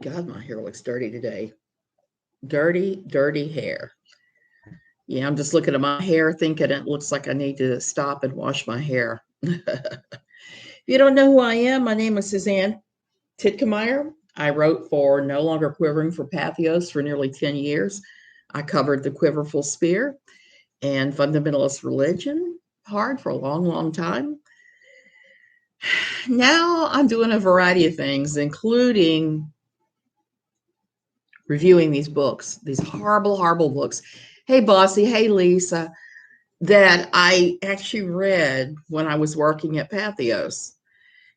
God, my hair looks dirty today. Dirty, dirty hair. Yeah, I'm just looking at my hair thinking it looks like I need to stop and wash my hair. If you don't know who I am, my name is Suzanne Titkemeyer. I wrote for No Longer Quivering for Pathos for nearly 10 years. I covered the quiverful spear and fundamentalist religion hard for a long, long time. Now I'm doing a variety of things, including reviewing these books, these horrible, horrible books. Hey, Bossy. Hey, Lisa, that I actually read when I was working at Pathos.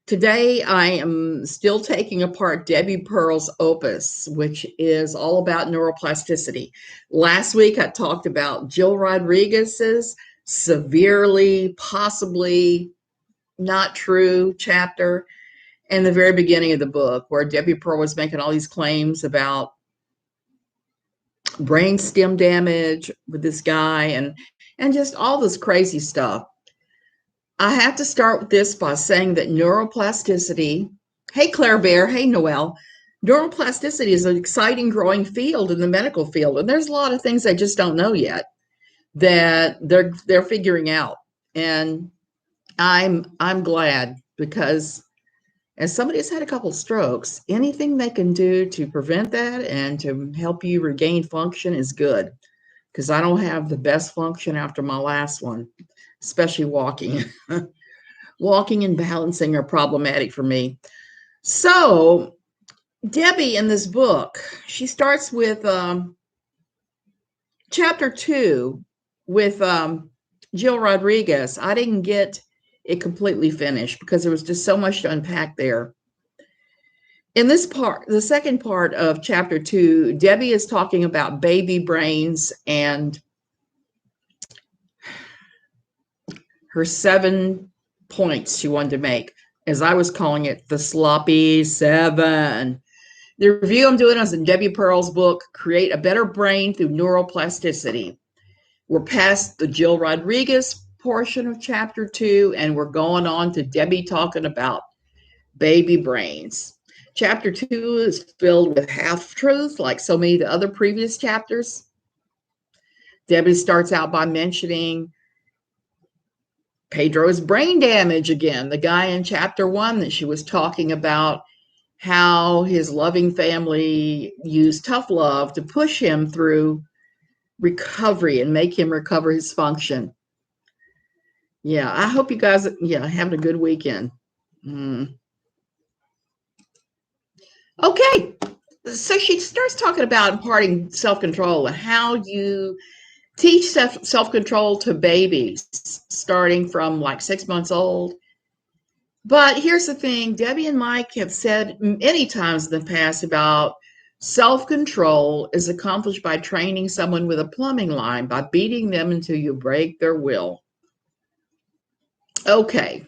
Today, I am still taking apart Debi Pearl's opus, which is all about neuroplasticity. Last week, I talked about Jill Rodrigues's severely, possibly not true chapter in the very beginning of the book, where Debi Pearl was making all these claims about brain stem damage with this guy and just all this crazy stuff. I have to start with this by saying that neuroplasticity, hey Claire Bear, hey Noelle, neuroplasticity is an exciting growing field in the medical field, and there's a lot of things I just don't know yet that they're figuring out. And I'm glad, because as somebody who's had a couple strokes, anything they can do to prevent that and to help you regain function is good, because I don't have the best function after my last one, especially walking. Walking and balancing are problematic for me. So Debi in this book, she starts with chapter 2 with Jill Rodrigues. I didn't get it completely finished because there was just so much to unpack there. In this part, the second part of chapter 2, Debi is talking about baby brains and her 7 points she wanted to make, as I was calling it, the sloppy 7. The review I'm doing is in Debi Pearl's book, Create a Better Brain Through Neuroplasticity. We're past the Jill Rodrigues portion of chapter 2, and we're going on to Debi talking about baby brains. Chapter 2 is filled with half-truth, like so many of the other previous chapters. Debi starts out by mentioning Pedro's brain damage again, the guy in chapter 1 that she was talking about, how his loving family used tough love to push him through recovery and make him recover his function. Yeah, I hope you guys, having a good weekend. Okay, so she starts talking about imparting self-control and how you teach self-control to babies starting from like 6 months old. But here's the thing, Debi and Mike have said many times in the past about self-control is accomplished by training someone with a plumbing line, by beating them until you break their will. Okay.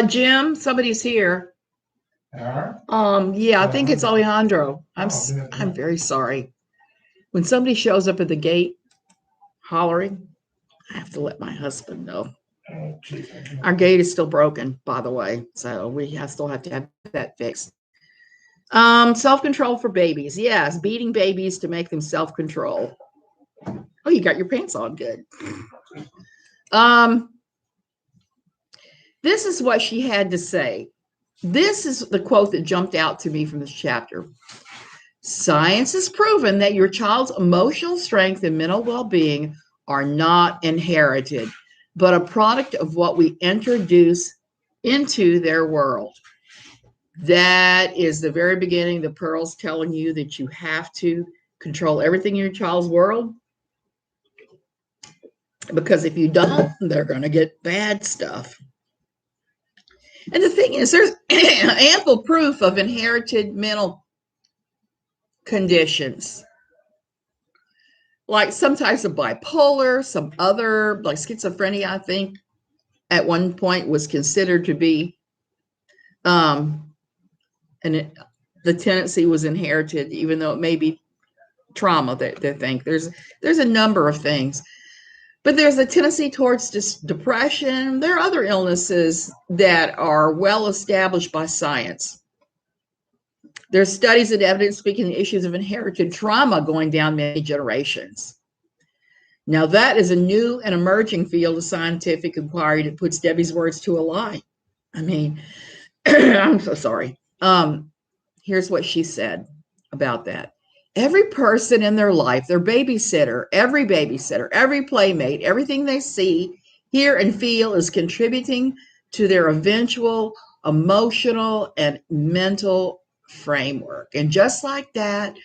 Jim, somebody's here. Yeah, I think it's Alejandro. I'm very sorry. When somebody shows up at the gate hollering, I have to let my husband know. Our gate is still broken, by the way, so we still have to have that fixed. Self-control for babies. Yes, beating babies to make them self-control. Oh, you got your pants on. Good. This is what she had to say. This is the quote that jumped out to me from this chapter. Science has proven that your child's emotional strength and mental well-being are not inherited, but a product of what we introduce into their world. That is the very beginning. The Pearl's telling you that you have to control everything in your child's world, because if you don't, they're going to get bad stuff. And the thing is, there's ample proof of inherited mental conditions, like some types of bipolar, some other, like schizophrenia, I think at one point was considered to be, and the tendency was inherited, even though it may be trauma that they think. There's a number of things. But there's a tendency towards depression. There are other illnesses that are well established by science. There's studies and evidence speaking to issues of inherited trauma going down many generations. Now, that is a new and emerging field of scientific inquiry that puts Debbie's words to a lie. I mean, I'm so sorry. Here's what she said about that. Every person in their life, their babysitter, every playmate, everything they see, hear, and feel is contributing to their eventual emotional and mental framework. And just like that,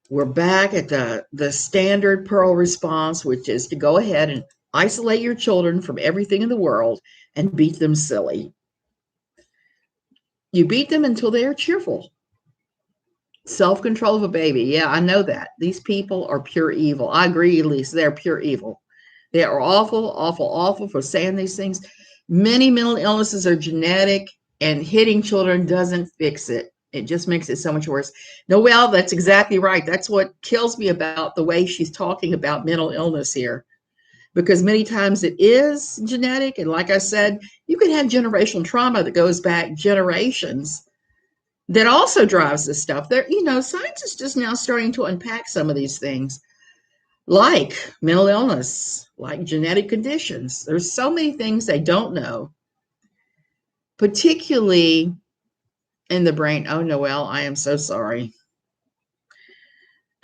we're back at the standard Pearl response, which is to go ahead and isolate your children from everything in the world and beat them silly. You beat them until they are cheerful. Self-control of a baby. Yeah, I know that. These people are pure evil. I agree, Lisa. They're pure evil. They are awful, awful, awful for saying these things. Many mental illnesses are genetic, and hitting children doesn't fix it. It just makes it so much worse. Noelle, that's exactly right. That's what kills me about the way she's talking about mental illness here. Because many times it is genetic. And like I said, you can have generational trauma that goes back generations that also drives this stuff. There, science is just now starting to unpack some of these things, like mental illness, like genetic conditions. There's so many things they don't know, particularly in the brain. Oh, Noelle, I am so sorry.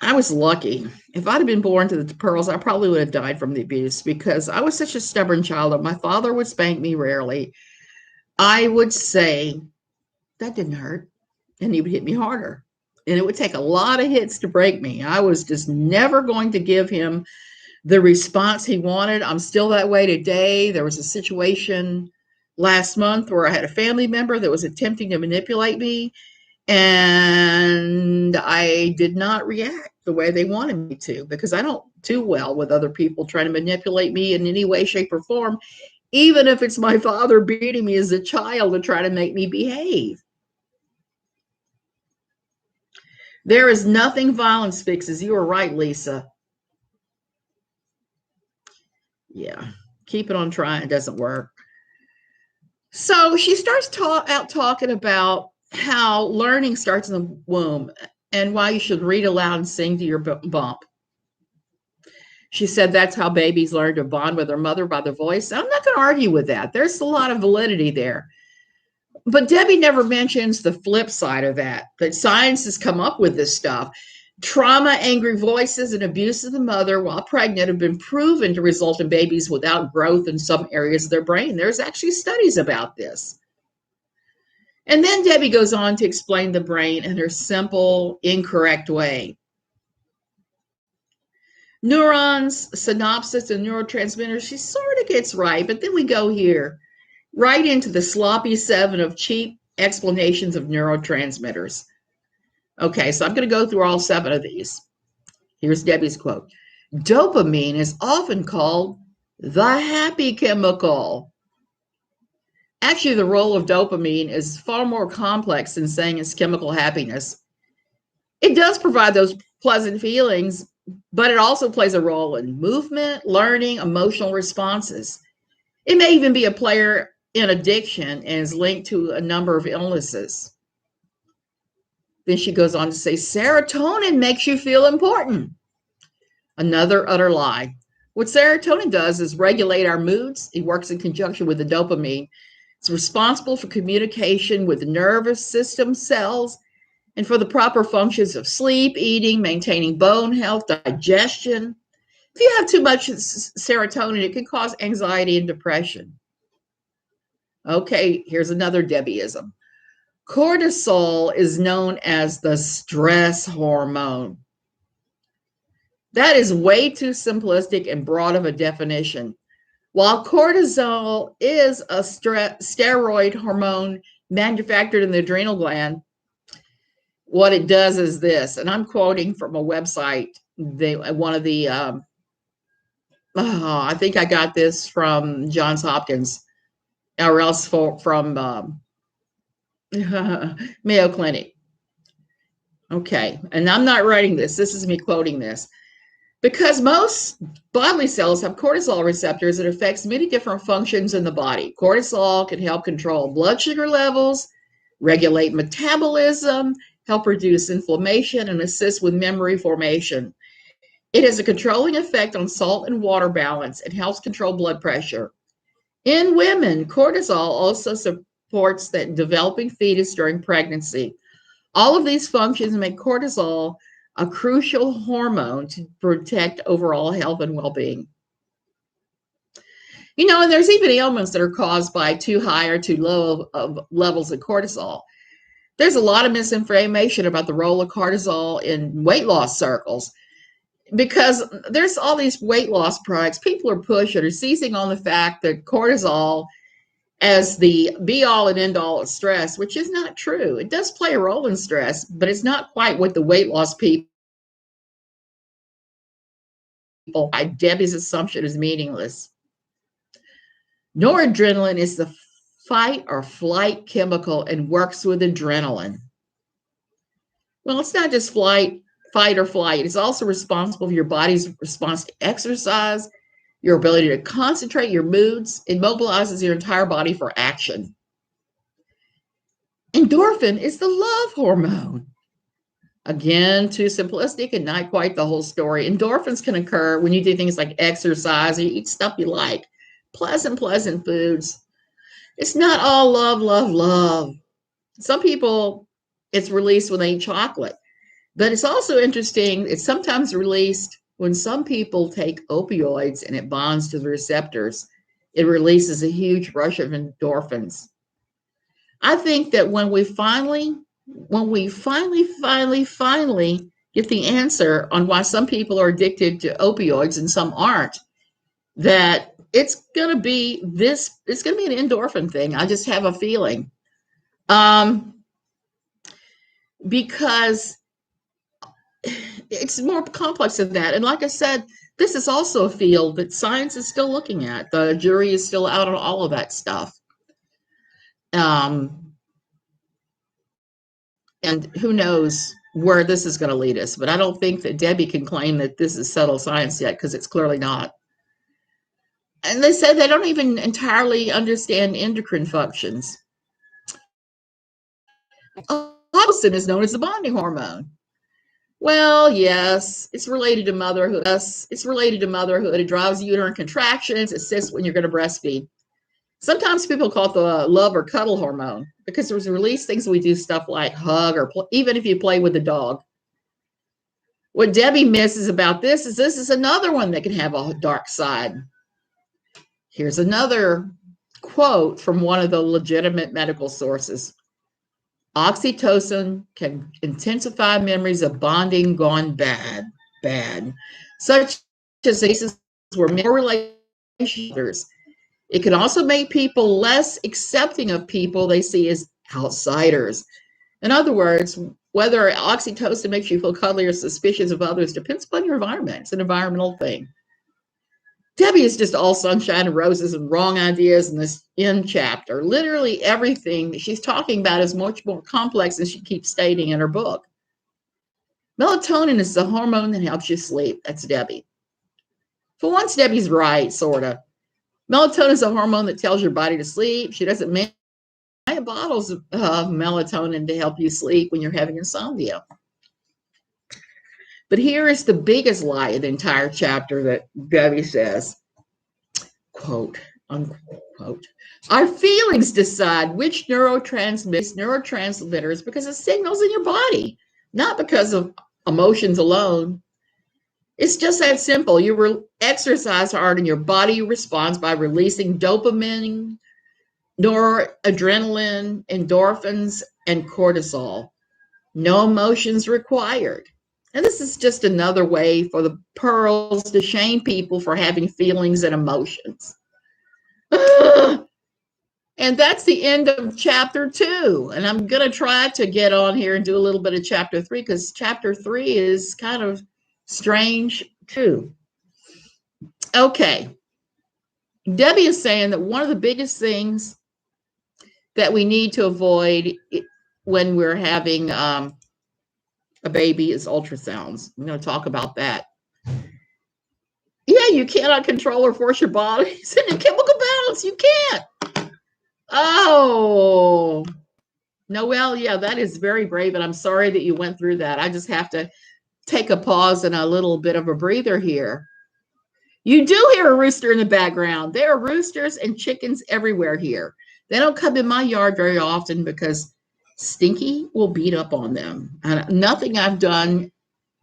I was lucky. If I'd have been born to the Pearls, I probably would have died from the abuse because I was such a stubborn child. My father would spank me rarely. I would say, that didn't hurt. And he would hit me harder. And it would take a lot of hits to break me. I was just never going to give him the response he wanted. I'm still that way today. There was a situation last month where I had a family member that was attempting to manipulate me, and I did not react the way they wanted me to because I don't do well with other people trying to manipulate me in any way, shape, or form, even if it's my father beating me as a child to try to make me behave. There is nothing violence fixes. You are right, Lisa. Yeah, keep it on trying. It doesn't work. So she starts out talking about how learning starts in the womb and why you should read aloud and sing to your bump. She said that's how babies learn to bond with their mother by their voice. I'm not going to argue with that. There's a lot of validity there. But Debbie never mentions the flip side of that science has come up with this stuff. Trauma, angry voices, and abuse of the mother while pregnant have been proven to result in babies without growth in some areas of their brain. There's actually studies about this. And then Debbie goes on to explain the brain in her simple, incorrect way. Neurons, synapses, and neurotransmitters, she sort of gets right, but then we go here right into the sloppy 7 of cheap explanations of neurotransmitters. Okay, so I'm going to go through all 7 of these. Here's Debbie's quote. Dopamine is often called the happy chemical. Actually, the role of dopamine is far more complex than saying it's chemical happiness. It does provide those pleasant feelings, but it also plays a role in movement, learning, emotional responses. It may even be a player in addiction and is linked to a number of illnesses. Then she goes on to say, serotonin makes you feel important. Another utter lie. What serotonin does is regulate our moods. It works in conjunction with the dopamine. It's responsible for communication with the nervous system cells and for the proper functions of sleep, eating, maintaining bone health, digestion. If you have too much serotonin, it can cause anxiety and depression. Okay, here's another Debbieism. Cortisol is known as the stress hormone. That is way too simplistic and broad of a definition. While cortisol is a steroid hormone manufactured in the adrenal gland, what it does is this, and I'm quoting from a website, I think I got this from Johns Hopkins, or else from Mayo Clinic. Okay, and I'm not writing this. This is me quoting this. Because most bodily cells have cortisol receptors that affects many different functions in the body. Cortisol can help control blood sugar levels, regulate metabolism, help reduce inflammation, and assist with memory formation. It has a controlling effect on salt and water balance and helps control blood pressure. In women, cortisol also supports the developing fetus during pregnancy. All of these functions make cortisol a crucial hormone to protect overall health and well-being. And there's even ailments that are caused by too high or too low of levels of cortisol. There's a lot of misinformation about the role of cortisol in weight loss circles because there's all these weight loss products. People are pushing or seizing on the fact that cortisol as the be all and end all of stress, which is not true. It does play a role in stress, but it's not quite what the weight loss people. Debbie's assumption is meaningless. Noradrenaline is the fight or flight chemical and works with adrenaline. Well, it's not just fight or flight. It's also responsible for your body's response to exercise, your ability to concentrate, your moods. It mobilizes your entire body for action. Endorphin is the love hormone. Again, too simplistic and not quite the whole story. Endorphins can occur when you do things like exercise or you eat stuff you like. Pleasant foods. It's not all love, love, love. Some people, it's released when they eat chocolate. But it's also interesting, it's sometimes released when some people take opioids and it bonds to the receptors. It releases a huge rush of endorphins. I think that when we finally get the answer on why some people are addicted to opioids and some aren't, that it's going to be an endorphin thing. I just have a feeling. Because it's more complex than that. And like I said, this is also a field that science is still looking at. The jury is still out on all of that stuff. And who knows where this is going to lead us. But I don't think that Debbie can claim that this is settled science yet, because it's clearly not. And they said they don't even entirely understand endocrine functions. Oxytocin is known as the bonding hormone. Well, yes, it's related to motherhood. It drives uterine contractions, assists when you're going to breastfeed. Sometimes people call it the love or cuddle hormone because there's released things we do stuff like hug or even if you play with the dog. What Debbie misses about this is another one that can have a dark side. Here's another quote from one of the legitimate medical sources. Oxytocin can intensify memories of bonding gone bad, such as cases where more relationships. It can also make people less accepting of people they see as outsiders. In other words, whether oxytocin makes you feel cuddly or suspicious of others depends upon your environment. It's an environmental thing. Debbie is just all sunshine and roses and wrong ideas in this end chapter. Literally everything that she's talking about is much more complex than she keeps stating in her book. Melatonin is the hormone that helps you sleep. That's Debbie. For once, Debbie's right, sort of. Melatonin is a hormone that tells your body to sleep. She doesn't make bottles of melatonin to help you sleep when you're having insomnia. But here is the biggest lie in the entire chapter that Debbie says, quote, unquote, our feelings decide which neurotransmitters because of signals in your body, not because of emotions alone. It's just that simple. You exercise hard and your body responds by releasing dopamine, noradrenaline, endorphins, and cortisol. No emotions required. And this is just another way for the Pearls to shame people for having feelings and emotions. And that's the end of chapter 2. And I'm going to try to get on here and do a little bit of chapter 3 because chapter 3 is kind of strange too. Okay. Debbie is saying that one of the biggest things that we need to avoid when we're having a baby is ultrasounds. I'm going to talk about that. Yeah, you cannot control or force your body. It's in a chemical balance. You can't. Oh, Noelle, yeah, that is very brave. And I'm sorry that you went through that. I just have to take a pause and a little bit of a breather here. You do hear a rooster in the background. There are roosters and chickens everywhere here. They don't come in my yard very often because Stinky will beat up on them. And nothing I've done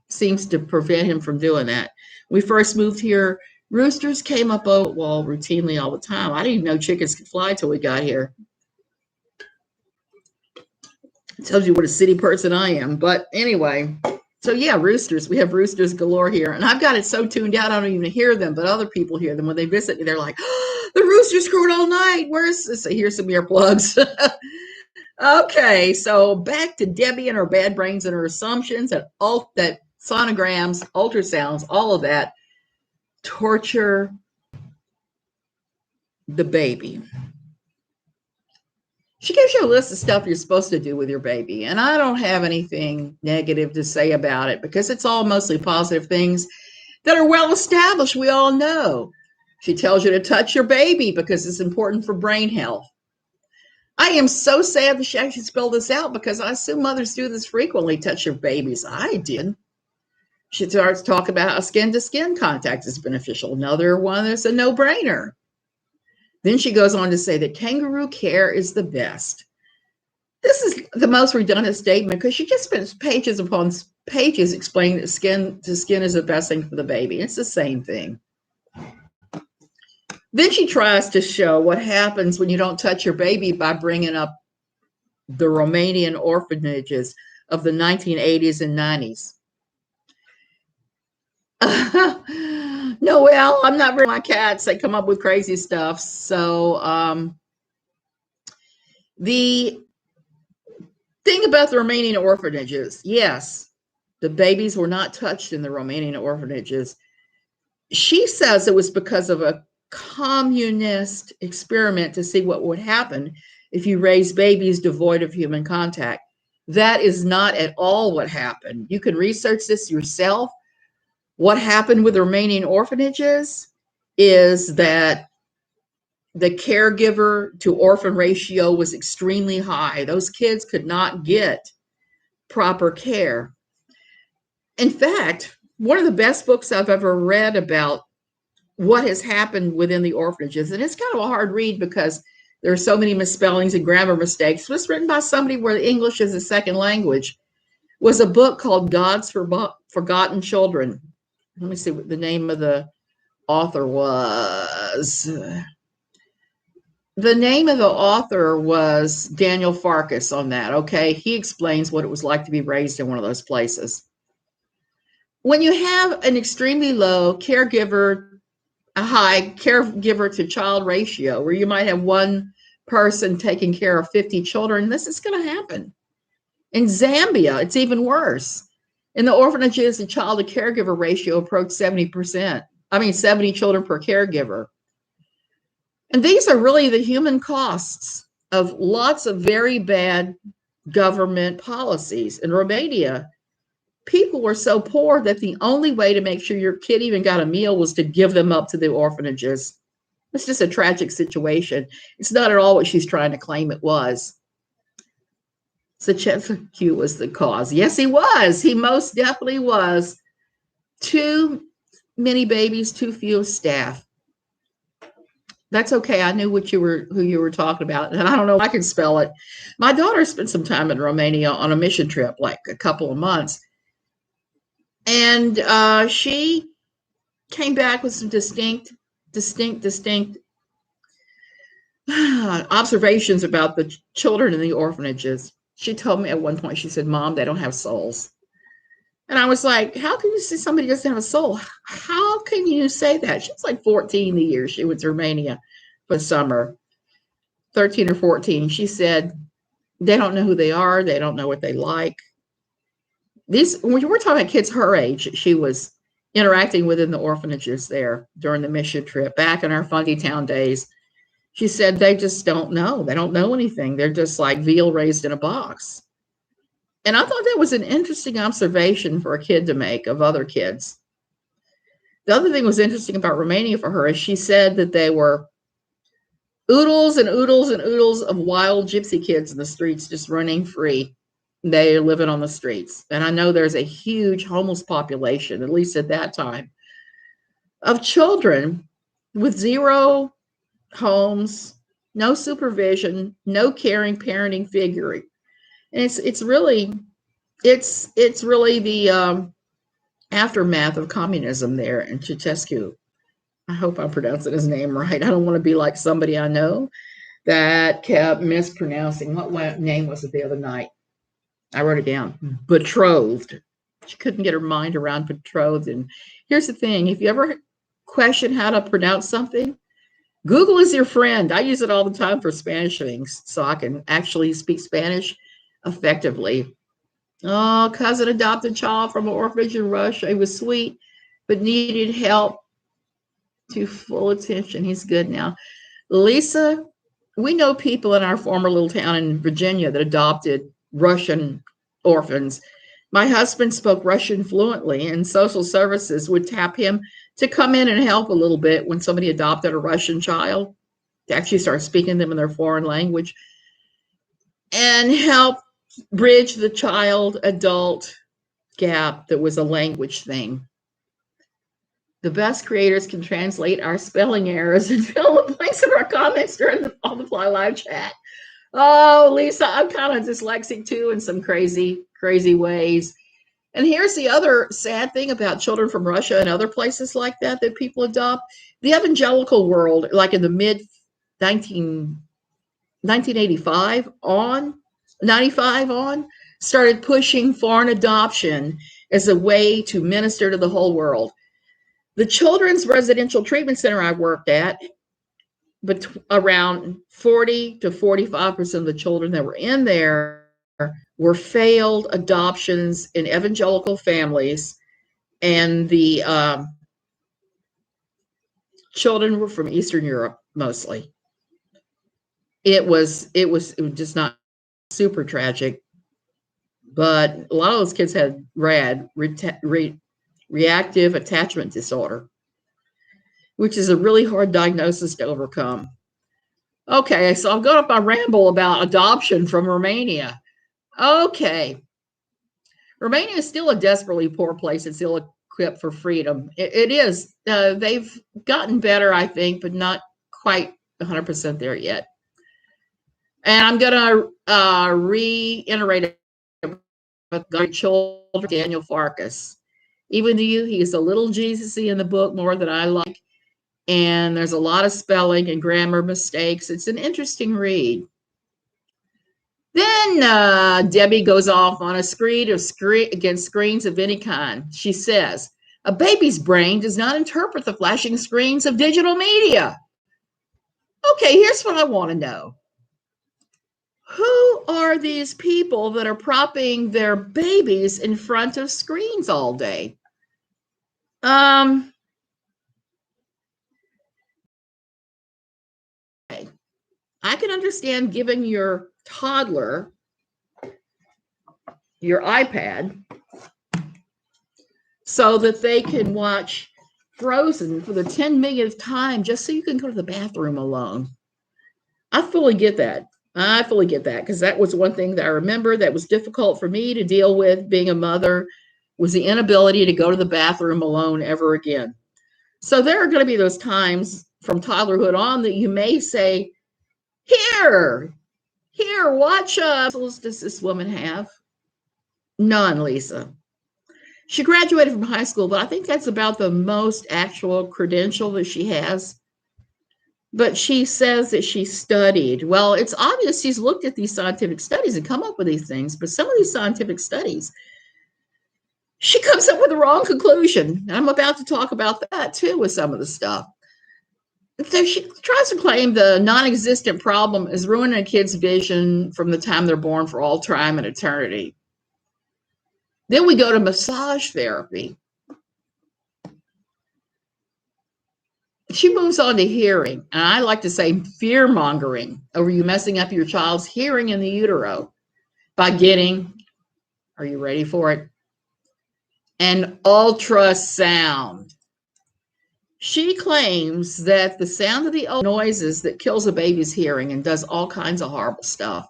seems to prevent him from doing that. When we first moved here, roosters came up over the wall routinely all the time. I didn't even know chickens could fly till we got here. It tells you what a city person I am. But anyway, so yeah, roosters. We have roosters galore here. And I've got it so tuned out I don't even hear them, but other people hear them. When they visit me, they're like, oh, the rooster's crowing all night. Where's this? So here's some earplugs. Okay, so back to Debbie and her bad brains and her assumptions and all that sonograms, ultrasounds, all of that torture the baby. She gives you a list of stuff you're supposed to do with your baby. And I don't have anything negative to say about it because it's all mostly positive things that are well established. We all know. She tells you to touch your baby because it's important for brain health. I am so sad that she actually spelled this out because I assume mothers do this frequently, touch their babies. I did. She starts talking about how skin-to-skin contact is beneficial. Another one that's a no-brainer. Then she goes on to say that kangaroo care is the best. This is the most redundant statement because she just spends pages upon pages explaining that skin to skin is the best thing for the baby. It's the same thing. Then she tries to show what happens when you don't touch your baby by bringing up the Romanian orphanages of the 1980s and 90s. No, well, I'm not very my cats. They come up with crazy stuff. So the thing about the Romanian orphanages, yes, the babies were not touched in the Romanian orphanages. She says it was because of a communist experiment to see what would happen if you raise babies devoid of human contact. That is not at all what happened. You can research this yourself. What happened with the Romanian orphanages is that the caregiver to orphan ratio was extremely high. Those kids could not get proper care. In fact, one of the best books I've ever read about what has happened within the orphanages, and it's kind of a hard read because there are so many misspellings and grammar mistakes, was written by somebody where English is a second language, was a book called God's Forgotten Children. Let me see what the name of the author was. The name of the author was Daniel Farkas on that, okay? He explains what it was like to be raised in one of those places. When you have an extremely low caregiver, a high caregiver to child ratio, where you might have one person taking care of 50 children, this is going to happen. In Zambia, it's even worse. In the orphanages, the child to caregiver ratio approached 70%. 70 children per caregiver. And these are really the human costs of lots of very bad government policies. In Romania, people were so poor that the only way to make sure your kid even got a meal was to give them up to the orphanages. It's just a tragic situation. It's not at all what she's trying to claim it was. Sachevsky was the cause. Yes, he was. He most definitely was. Too many babies, too few staff. That's okay. I knew who you were talking about, and I don't know if I can spell it. My daughter spent some time in Romania on a mission trip, like a couple of months, and she came back with some distinct observations about the children in the orphanages. She told me at one point, she said, "Mom, they don't have souls." And I was like, how can you say somebody doesn't have a soul? How can you say that? She was like 14 the year she went to Romania for the summer, 13 or 14. She said, they don't know who they are. They don't know what they like. When we're talking about kids her age, she was interacting within the orphanages there during the mission trip back in our Funky Town days. She said, they just don't know. They don't know anything. They're just like veal raised in a box. And I thought that was an interesting observation for a kid to make of other kids. The other thing was interesting about Romania for her is she said that they were oodles and oodles and oodles of wild gypsy kids in the streets just running free. They are living on the streets. And I know there's a huge homeless population, at least at that time, of children with zero homes, no supervision, no caring parenting figure. And it's really the aftermath of communism there in Ceausescu. I hope I'm pronouncing his name right. I don't want to be like somebody I know that kept mispronouncing. What name was it the other night? I wrote it down. Betrothed. She couldn't get her mind around betrothed. And here's the thing: if you ever question how to pronounce something, Google is your friend. I use it all the time for Spanish things, so I can actually speak Spanish effectively. Oh, cousin adopted child from an orphanage in Russia. He was sweet, but needed help to full attention. He's good now. Lisa, we know people in our former little town in Virginia that adopted Russian orphans. My husband spoke Russian fluently, and social services would tap him to come in and help a little bit when somebody adopted a Russian child, to actually start speaking to them in their foreign language and help bridge the child adult gap that was a language thing. The best creators can translate our spelling errors and fill the blanks of our comments during the On the Fly live chat. Oh, Lisa, I'm kind of dyslexic too in some crazy, crazy ways. And here's the other sad thing about children from Russia and other places like that people adopt. The evangelical world, like in the mid 1985 on, 95 on, started pushing foreign adoption as a way to minister to the whole world. The Children's Residential Treatment Center I worked at, but around 40 to 45% of the children that were in there were failed adoptions in evangelical families, and the children were from Eastern Europe mostly. It was just not super tragic, but a lot of those kids had reactive attachment disorder, which is a really hard diagnosis to overcome. Okay, so I've gone up my ramble about adoption from Romania. Okay. Romania is still a desperately poor place. It's ill-equipped for freedom. It is. They've gotten better, I think, but not quite 100% there yet. And I'm going to reiterate about children, Daniel Farkas. Even though he's a little Jesus-y in the book more than I like, and there's a lot of spelling and grammar mistakes. It's an interesting read. Then Debbie goes off on a screed against screens of any kind. She says, a baby's brain does not interpret the flashing screens of digital media. Okay, here's what I want to know. Who are these people that are propping their babies in front of screens all day? I can understand giving your toddler your iPad so that they can watch Frozen for the 10 millionth time just so you can go to the bathroom alone. I fully get that. Because that was one thing that I remember that was difficult for me to deal with being a mother, was the inability to go to the bathroom alone ever again. So there are going to be those times from toddlerhood on that you may say, here, watch does this woman have? None, Lisa. She graduated from high school, but I think that's about the most actual credential that she has. But she says that she studied. Well, it's obvious she's looked at these scientific studies and come up with these things, but some of these scientific studies, she comes up with the wrong conclusion. And I'm about to talk about that too with some of the stuff. So she tries to claim the non-existent problem is ruining a kid's vision from the time they're born for all time and eternity. Then we go to massage therapy. She moves on to hearing, and I like to say fear-mongering over you messing up your child's hearing in the utero by getting, are you ready for it, an ultrasound. She claims that the sound of the noises that kills a baby's hearing and does all kinds of horrible stuff.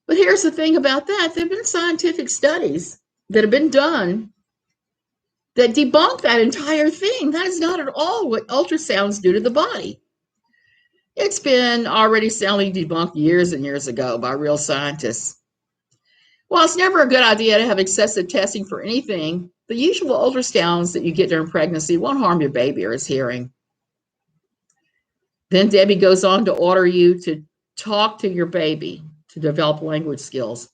But here's the thing about that. There have been scientific studies that have been done that debunk that entire thing. That is not at all what ultrasounds do to the body. It's been already soundly debunked years and years ago by real scientists. While it's never a good idea to have excessive testing for anything, the usual ultrasounds that you get during pregnancy won't harm your baby or his hearing. Then Debbie goes on to order you to talk to your baby to develop language skills.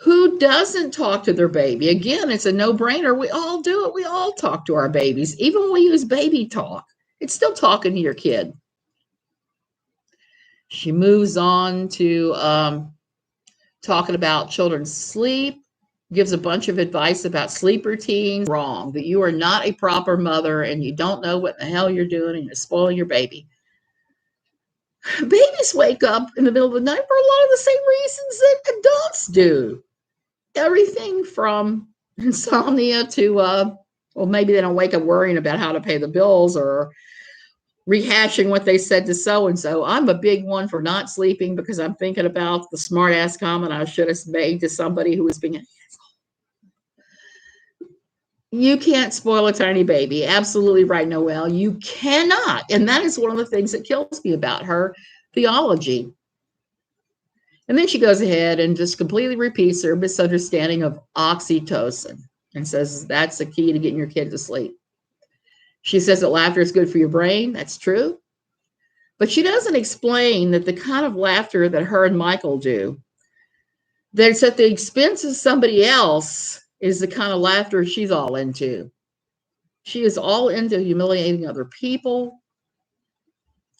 Who doesn't talk to their baby? Again, it's a no-brainer. We all do it. We all talk to our babies. Even when we use baby talk, it's still talking to your kid. She moves on to talking about children's sleep, gives a bunch of advice about sleep routines. Wrong, that you are not a proper mother and you don't know what the hell you're doing and you're spoiling your baby. Babies wake up in the middle of the night for a lot of the same reasons that adults do. Everything from insomnia to, well, maybe they don't wake up worrying about how to pay the bills or rehashing what they said to so-and-so. I'm a big one for not sleeping because I'm thinking about the smart ass comment I should have made to somebody who was being an asshole. You can't spoil a tiny baby. Absolutely right, Noelle. You cannot. And that is one of the things that kills me about her theology. And then she goes ahead and just completely repeats her misunderstanding of oxytocin and says that's the key to getting your kid to sleep. She says that laughter is good for your brain. That's true. But she doesn't explain that the kind of laughter that her and Michael do, that it's at the expense of somebody else, is the kind of laughter she's all into. She is all into humiliating other people.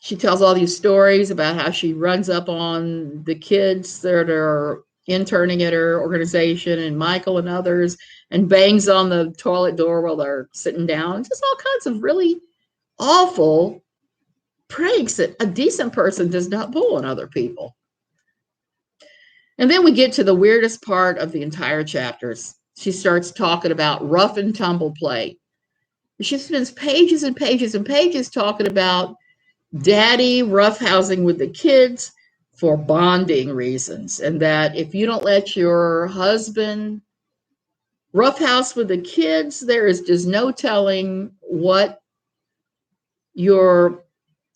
She tells all these stories about how she runs up on the kids that are interning at her organization and Michael and others and bangs on the toilet door while they're sitting down. Just all kinds of really awful pranks that a decent person does not pull on other people. And then we get to the weirdest part of the entire chapters. She starts talking about rough and tumble play. She spends pages and pages and pages talking about daddy roughhousing with the kids for bonding reasons, and that if you don't let your husband roughhouse with the kids, there is just no telling what your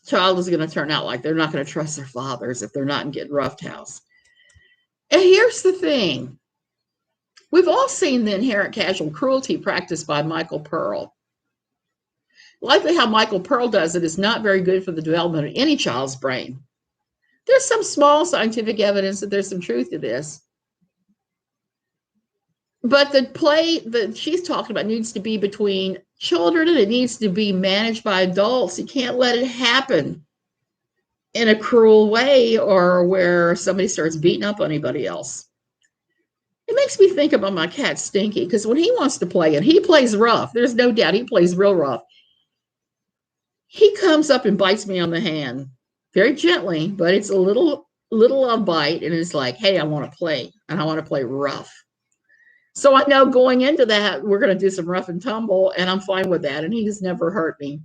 child is going to turn out like. They're not going to trust their fathers if they're not getting roughhoused. And here's the thing. We've all seen the inherent casual cruelty practiced by Michael Pearl. Likely how Michael Pearl does it is not very good for the development of any child's brain. There's some small scientific evidence that there's some truth to this. But the play that she's talking about needs to be between children and it needs to be managed by adults. You can't let it happen in a cruel way or where somebody starts beating up on anybody else. It makes me think about my cat Stinky, because when he wants to play, and he plays rough, there's no doubt he plays real rough. He comes up and bites me on the hand very gently, but it's a little bite, and it's like, hey, I want to play, and I want to play rough. So I know going into that, we're going to do some rough and tumble, and I'm fine with that, and he's never hurt me.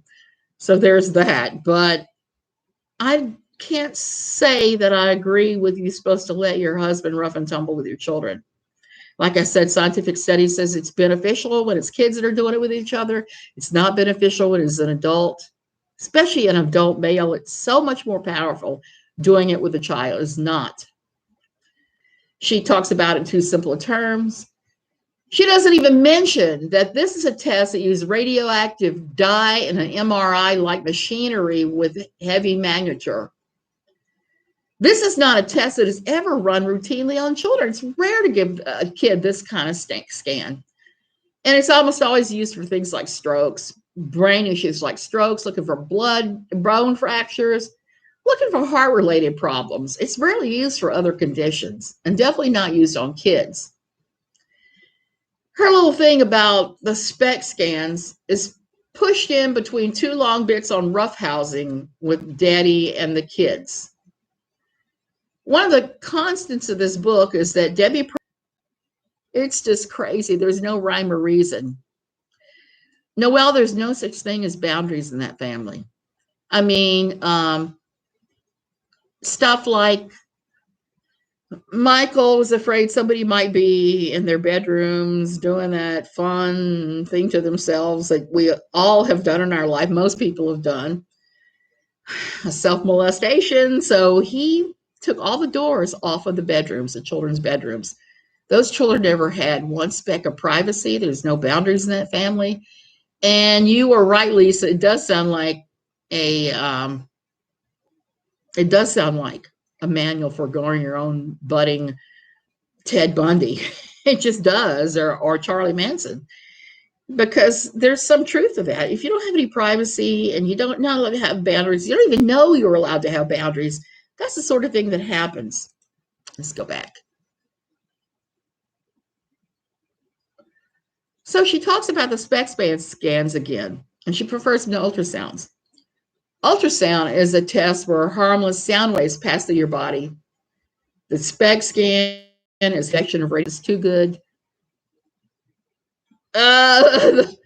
So there's that. But I can't say that I agree with you supposed to let your husband rough and tumble with your children. Like I said, scientific study says it's beneficial when it's kids that are doing it with each other. It's not beneficial when it's an adult, especially an adult male. It's so much more powerful doing it with a child. It's not. She talks about it in too simple terms. She doesn't even mention that this is a test that uses radioactive dye and an MRI-like machinery with heavy magneture. This is not a test that is ever run routinely on children. It's rare to give a kid this kind of scan. And it's almost always used for things like strokes, brain issues like strokes, looking for blood, bone fractures, looking for heart-related problems. It's rarely used for other conditions and definitely not used on kids. Her little thing about the SPECT scans is pushed in between two long bits on roughhousing with daddy and the kids. One of the constants of this book is that Debi Pearl, it's just crazy. There's no rhyme or reason. Noelle, there's no such thing as boundaries in that family. I mean, stuff like Michael was afraid somebody might be in their bedrooms doing that fun thing to themselves that we all have done in our life. Most people have done self molestation. So he took all the doors off of the bedrooms, the children's bedrooms. Those children never had one speck of privacy. There's no boundaries in that family. And you were right, Lisa. It does sound like a it does sound like a manual for growing your own budding Ted Bundy. It just does, or Charlie Manson, because there's some truth to that. If you don't have any privacy and you don't not allowed to have boundaries, you don't even know you're allowed to have boundaries. That's the sort of thing that happens. Let's go back. So she talks about the SPECT scans again, and she prefers no ultrasounds. Ultrasound is a test where harmless sound waves pass through your body. The SPECT scan is detection of radiation is too good. The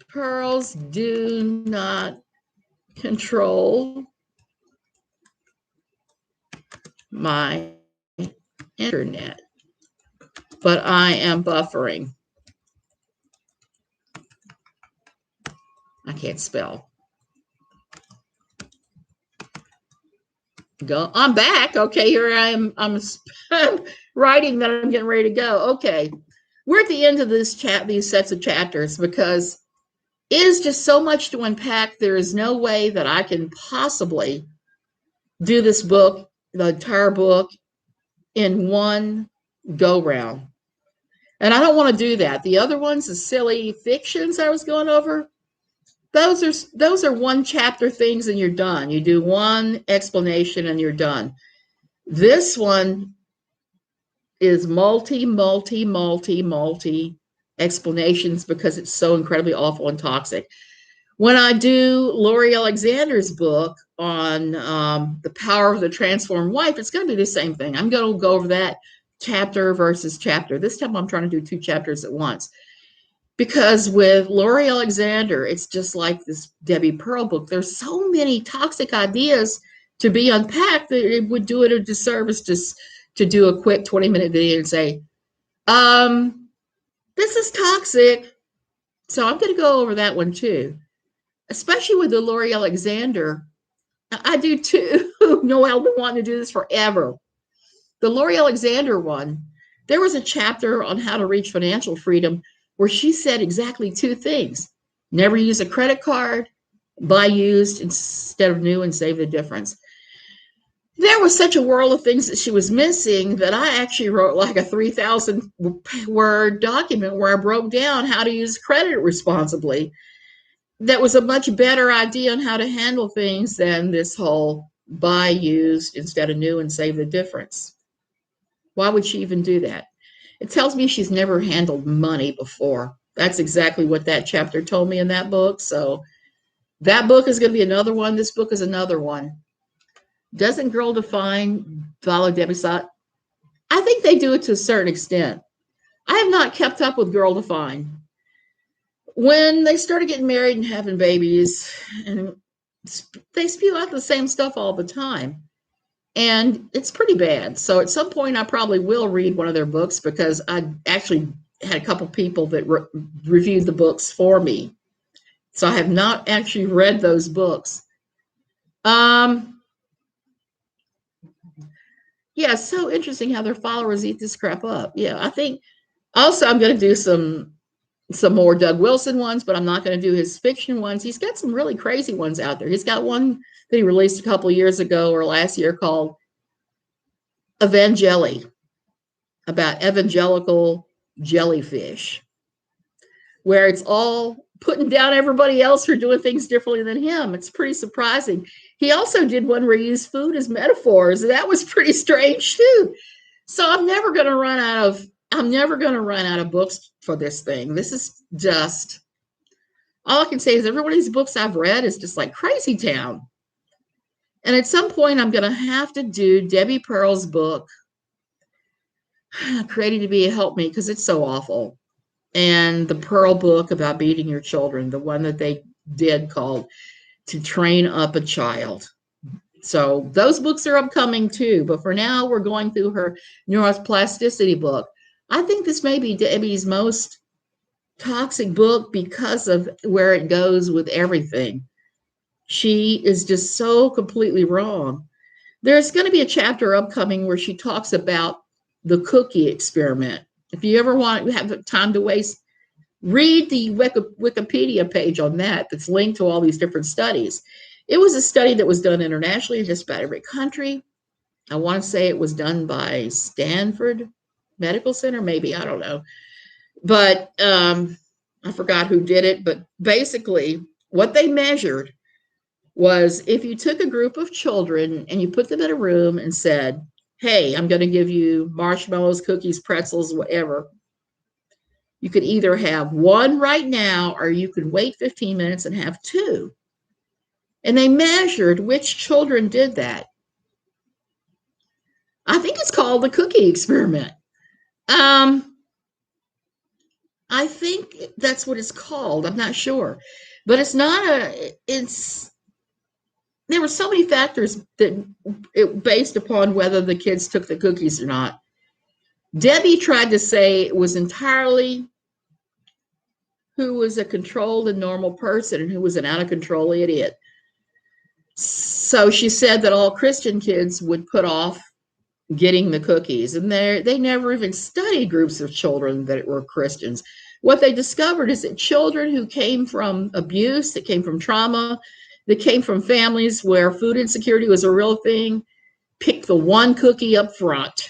pearls do not control my internet, but I am buffering. I can't spell. Go. I'm back. Okay, here I am. I'm writing that I'm getting ready to go. Okay, we're at the end of this these sets of chapters, because it is just so much to unpack. There is no way that I can possibly do this book, the entire book, in one go round. And I don't want to do that. The other ones, the silly fictions I was going over, those are one chapter things and you're done. You do one explanation and you're done. This one is multi explanations because it's so incredibly awful and toxic. When I do Lori Alexander's book on the power of the transformed wife, it's going to be the same thing. I'm going to go over that chapter versus chapter. This time I'm trying to do 2 chapters at once. Because with Lori Alexander, it's just like this Debi Pearl book. There's so many toxic ideas to be unpacked that it would do it a disservice to do a quick 20-minute video and say, this is toxic. So I'm going to go over that one too. Especially with the Lori Alexander. I do too. Noelle, been wanting to do this forever. The Lori Alexander one, there was a chapter on how to reach financial freedom where she said exactly 2 things. Never use a credit card, buy used instead of new and save the difference. There was such a whirl of things that she was missing that I actually wrote like a 3,000 word document where I broke down how to use credit responsibly. That was a much better idea on how to handle things than this whole buy used instead of new and save the difference. Why would she even do that? It tells me she's never handled money before. That's exactly what that chapter told me in that book. So that book is going to be another one. This book is another one. Doesn't Girl Define follow Debi Pearl? I think they do it to a certain extent. I have not kept up with Girl Define. When they started getting married and having babies, and they spew out the same stuff all the time. And it's pretty bad. So at some point, I probably will read one of their books because I actually had a couple people that reviewed the books for me. So I have not actually read those books. Yeah, it's so interesting how their followers eat this crap up. Yeah, I think also I'm going to do some more Doug Wilson ones, but I'm not going to do his fiction ones. He's got some really crazy ones out there. He's got one that he released a couple of years ago or last year called Evangeli, about evangelical jellyfish, where it's all putting down everybody else for doing things differently than him. It's pretty surprising. He also did one where he used food as metaphors, and that was pretty strange too. So I'm never going to run out of books for this thing. This is just, all I can say is every one of these books I've read is just like crazy town. And at some point I'm going to have to do Debi Pearl's book, Creating to Be a Helpmate, because it's so awful. and the Pearl book about beating your children, the one that they did called To Train Up a Child. So those books are upcoming too. But for now, we're going through her neuroplasticity book. I think this may be Debbie's most toxic book because of where it goes with everything. She is just so completely wrong. There's going to be a chapter upcoming where she talks about the cookie experiment. If you ever want to have time to waste, read the Wikipedia page on that that's linked to all these different studies. It was a study that was done internationally in just about every country. I want to say it was done by Stanford Medical Center, maybe, I don't know. But I forgot who did it. But basically, what they measured was if you took a group of children and you put them in a room and said, hey, I'm going to give you marshmallows, cookies, pretzels, whatever. You could either have one right now or you could wait 15 minutes and have two. And they measured which children did that. I think it's called the cookie experiment. I think that's what it's called. I'm not sure. But it's not there were so many factors that based upon whether the kids took the cookies or not. Debbie tried to say it was entirely who was a controlled and normal person and who was an out of control idiot. So she said that all Christian kids would put off getting the cookies, and they never even studied groups of children that were Christians. What they discovered is that children who came from abuse, that came from trauma, that came from families where food insecurity was a real thing, picked the one cookie up front.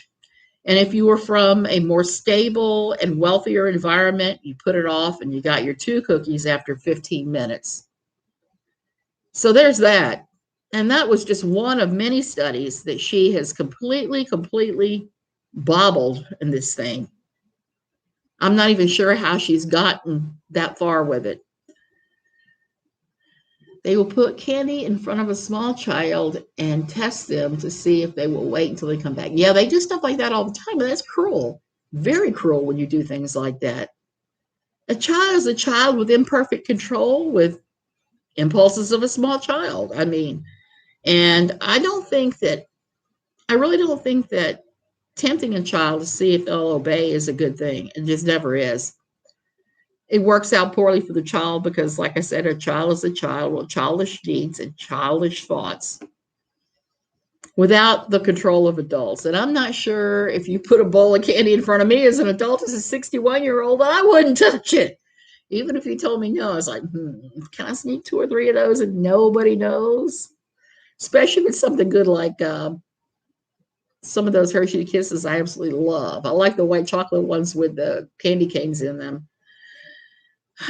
And if you were from a more stable and wealthier environment, you put it off and you got your two cookies after 15 minutes. So there's that. And that was just one of many studies that she has completely bobbled in this thing. I'm not even sure how she's gotten that far with it. They will put candy in front of a small child and test them to see if they will wait until they come back. Yeah, they do stuff like that all the time, but that's cruel. Very cruel when you do things like that. A child is a child with imperfect control, with impulses of a small child. I mean, and I really don't think that tempting a child to see if they'll obey is a good thing. It just never is. It works out poorly for the child because, like I said, a child is a child with childish deeds and childish thoughts without the control of adults. And I'm not sure if you put a bowl of candy in front of me as an adult, as a 61-year-old, I wouldn't touch it. Even if you told me no, I was like, can I sneak 2 or 3 of those and nobody knows? Especially with something good like some of those Hershey Kisses I absolutely love. I like the white chocolate ones with the candy canes in them.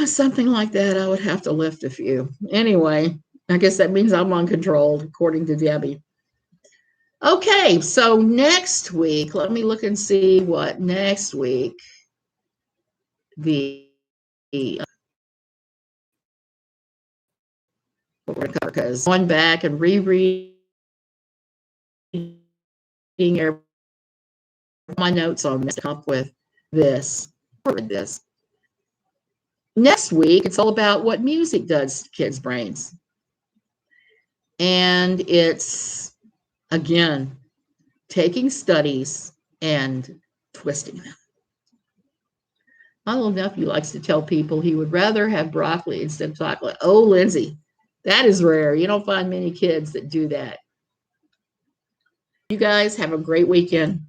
Something like that, I would have to lift a few. Anyway, I guess that means I'm uncontrolled, according to Debbie. Okay, so next week, let me look and see what next week because going back and rereading my notes on this, up with this. Next week, it's all about what music does to kids' brains. And it's, again, taking studies and twisting them. My little nephew likes to tell people he would rather have broccoli instead of chocolate. Oh, Lindsay, that is rare. You don't find many kids that do that. You guys have a great weekend.